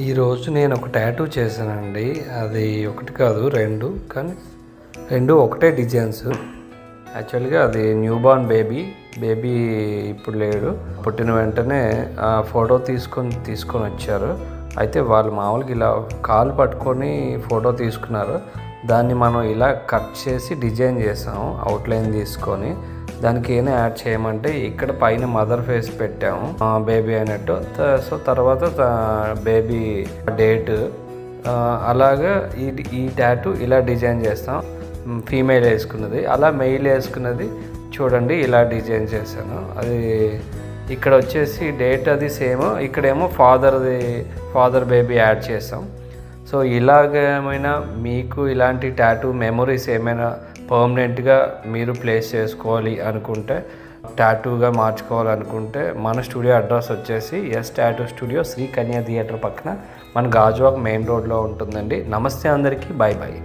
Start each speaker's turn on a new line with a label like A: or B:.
A: ఈరోజు నేను ఒక టాటూ చేశానండి. అది ఒకటి కాదు, రెండు. కానీ రెండు ఒకటే డిజైన్స్. యాక్చువల్గా అది న్యూ బార్న్ బేబీ ఇప్పుడు లేడు. పుట్టిన వెంటనే ఆ ఫోటో తీసుకొని వచ్చారు. అయితే వాళ్ళు మామూలుగా ఇలా కాలు పట్టుకొని ఫోటో తీసుకున్నారు. దాన్ని మనం ఇలా కట్ చేసి డిజైన్ చేసాము, అవుట్లైన్ తీసుకొని. దానికి ఏమైనా యాడ్ చేయమంటే ఇక్కడ పైన మదర్ ఫేస్ పెట్టాము, బేబీ అయినట్టు. సో తర్వాత బేబీ డేట్, అలాగా ఈ టాటూ ఇలా డిజైన్ చేస్తాం. ఫీమేల్ వేసుకున్నది, అలా మెయిల్ వేసుకున్నది చూడండి ఇలా డిజైన్ చేశాను. అది ఇక్కడ వచ్చేసి డేట్ అది సేమ్, ఇక్కడేమో ఫాదర్ బేబీ యాడ్ చేస్తాం. సో ఇలాగేమైనా మీకు ఇలాంటి టాటూ మెమొరీస్ ఏమైనా పర్మనెంట్గా మీరు ప్లేస్ చేసుకోవాలి అనుకుంటే, టాటూగా మార్చుకోవాలనుకుంటే, మన స్టూడియో అడ్రస్ వచ్చేసి ఎస్ టాటూ స్టూడియో, శ్రీ కన్యా థియేటర్ పక్కన, మన గాజువాక్ మెయిన్ రోడ్లో ఉంటుందండి. నమస్తే అందరికీ, బాయ్ బాయ్.